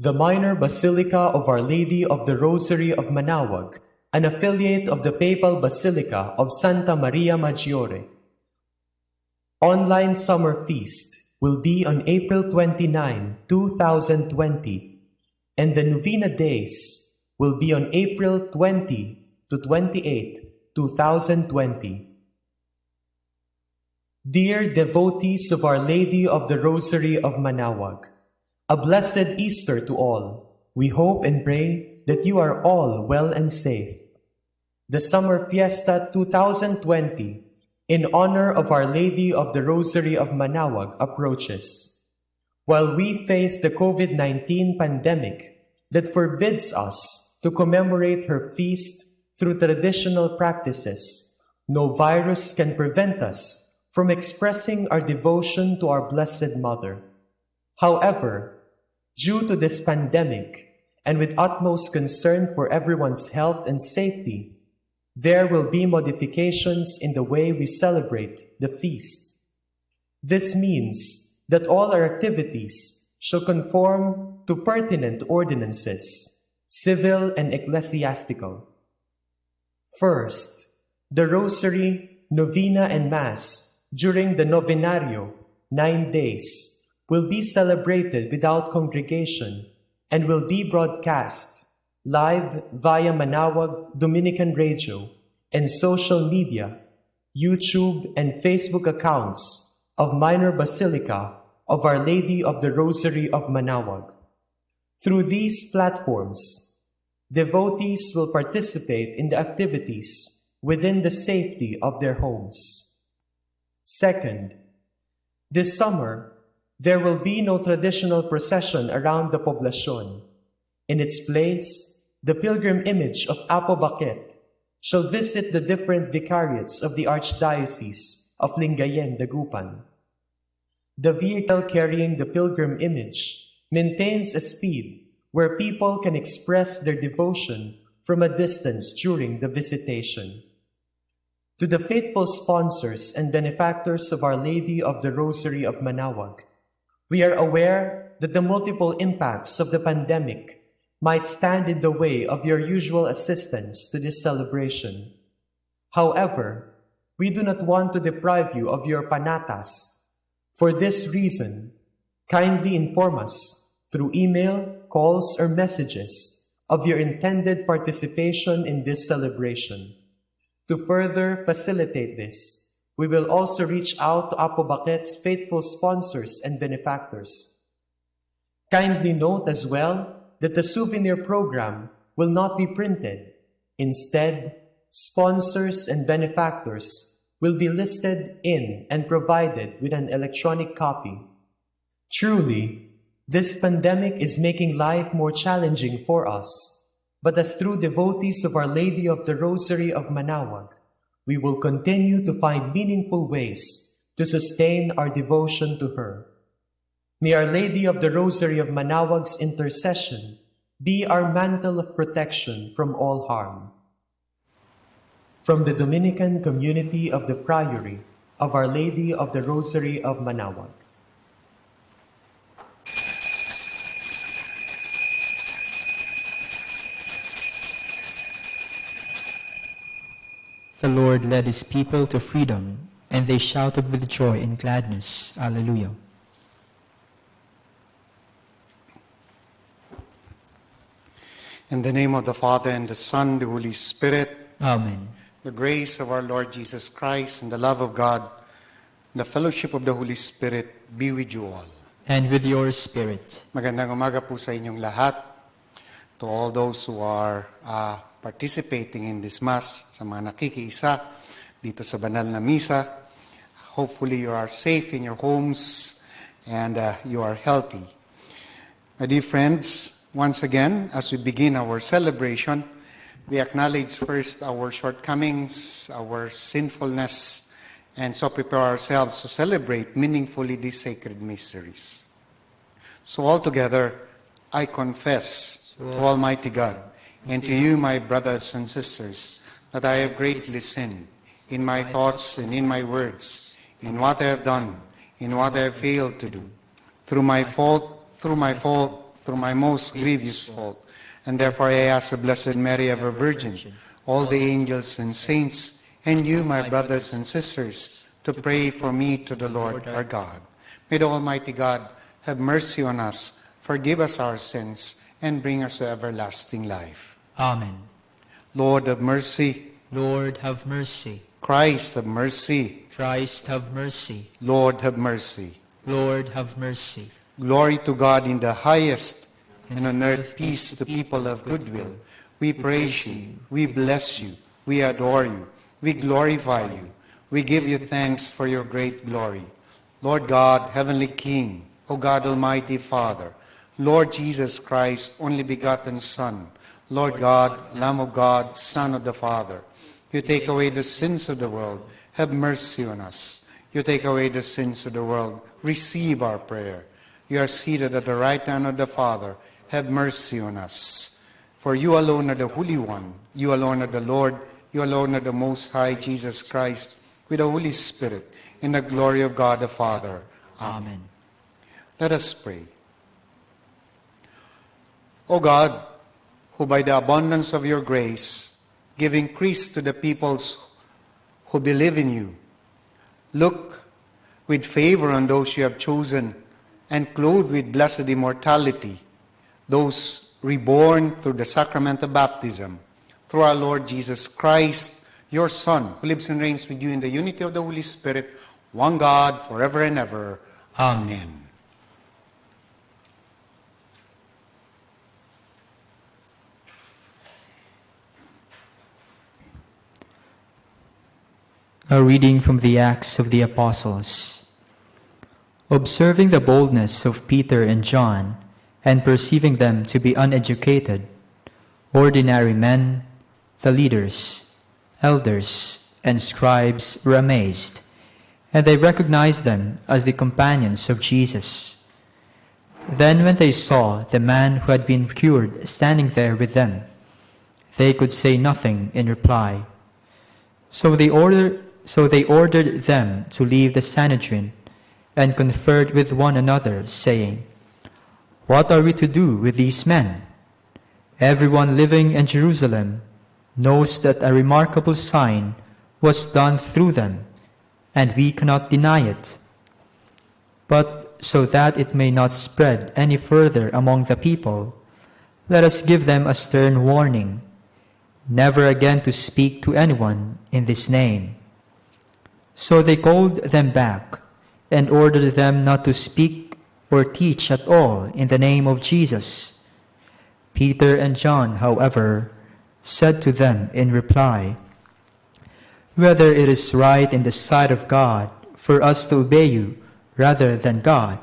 the Minor Basilica of Our Lady of the Rosary of Manaoag, an affiliate of the Papal Basilica of Santa Maria Maggiore. Online Summer Feast will be on April 29, 2020, and the Novena Days will be on April 20 to 28, 2020. Dear devotees of Our Lady of the Rosary of Manaoag, a blessed Easter to all. We hope and pray that you are all well and safe. The Summer Fiesta 2020 in honor of Our Lady of the Rosary of Manaoag approaches. While we face the COVID-19 pandemic that forbids us to commemorate her feast through traditional practices, no virus can prevent us from expressing our devotion to our Blessed Mother. However, due to this pandemic, and with utmost concern for everyone's health and safety, there will be modifications in the way we celebrate the feast. This means that all our activities shall conform to pertinent ordinances, civil and ecclesiastical. First, the Rosary, Novena, and Mass during the Novenario, 9 days, will be celebrated without congregation and will be broadcast live via Manaoag Dominican Radio and social media, YouTube and Facebook accounts of Minor Basilica of Our Lady of the Rosary of Manaoag. Through these platforms, devotees will participate in the activities within the safety of their homes. Second, this summer, there will be no traditional procession around the poblacion. In its place, the pilgrim image of Apo Baquet shall visit the different vicariates of the Archdiocese of Lingayen, Dagupan. The vehicle carrying the pilgrim image maintains a speed where people can express their devotion from a distance during the visitation. To the faithful sponsors and benefactors of Our Lady of the Rosary of Manaoag, we are aware that the multiple impacts of the pandemic might stand in the way of your usual assistance to this celebration. However, we do not want to deprive you of your panatas. For this reason, kindly inform us through email, calls, or messages of your intended participation in this celebration. To further facilitate this, we will also reach out to Apo Baquet's faithful sponsors and benefactors. Kindly note as well that the souvenir program will not be printed. Instead, sponsors and benefactors will be listed in and provided with an electronic copy. Truly, this pandemic is making life more challenging for us, but as true devotees of Our Lady of the Rosary of Manaoag, we will continue to find meaningful ways to sustain our devotion to her. May Our Lady of the Rosary of Manaoag's intercession be our mantle of protection from all harm. From the Dominican community of the Priory of Our Lady of the Rosary of Manaoag. The Lord led his people to freedom, and they shouted with joy and gladness. Alleluia. In the name of the Father, and the Son, and the Holy Spirit. Amen. The grace of our Lord Jesus Christ, and the love of God, and the fellowship of the Holy Spirit be with you all. And with your spirit. Magandang umaga po sa inyong lahat. To all those who are participating in this Mass, sa mga nakikiisa dito sa banal na misa. Hopefully you are safe in your homes and you are healthy. My dear friends, once again, as we begin our celebration, we acknowledge first our shortcomings, our sinfulness, and so prepare ourselves to celebrate meaningfully these sacred mysteries. So altogether, I confess to Almighty God and to you, my brothers and sisters, that I have greatly sinned in my thoughts and in my words, in what I have done, in what I have failed to do, through my fault, through my most grievous fault. And therefore I ask the Blessed Mary, ever Virgin, all the angels and saints, and you, my brothers and sisters, to pray for me to the Lord our God. May the Almighty God have mercy on us, forgive us our sins, and bring us to everlasting life. Amen. Lord have mercy. Lord, have mercy. Christ have mercy. Christ, have mercy. Lord have mercy. Lord, have mercy. Glory to God in the highest, and on earth peace to people of goodwill. We praise you, we bless you, we adore you, we glorify you. We give you thanks for your great glory. Lord God, Heavenly King, O God Almighty Father, Lord Jesus Christ, only begotten Son, Lord God, Lamb of God, Son of the Father, you take away the sins of the world, have mercy on us. You take away the sins of the world, receive our prayer. You are seated at the right hand of the Father, have mercy on us. For you alone are the Holy One, you alone are the Lord, you alone are the Most High, Jesus Christ, with the Holy Spirit, in the glory of God the Father. Amen. Let us pray. O God, who by the abundance of your grace give increase to the peoples who believe in you, look with favor on those you have chosen and clothe with blessed immortality, those reborn through the sacrament of baptism, through our Lord Jesus Christ, your Son, who lives and reigns with you in the unity of the Holy Spirit, one God, forever and ever. Amen. A reading from the Acts of the Apostles. Observing the boldness of Peter and John, and perceiving them to be uneducated, ordinary men, the leaders, elders, and scribes were amazed, and they recognized them as the companions of Jesus. Then when they saw the man who had been cured standing there with them, they could say nothing in reply. So they ordered them to leave the Sanhedrin, and conferred with one another, saying, "What are we to do with these men? Everyone living in Jerusalem knows that a remarkable sign was done through them, and we cannot deny it. But so that it may not spread any further among the people, let us give them a stern warning, never again to speak to anyone in this name." So they called them back and ordered them not to speak or teach at all in the name of Jesus. Peter and John, however, said to them in reply, "Whether it is right in the sight of God for us to obey you rather than God,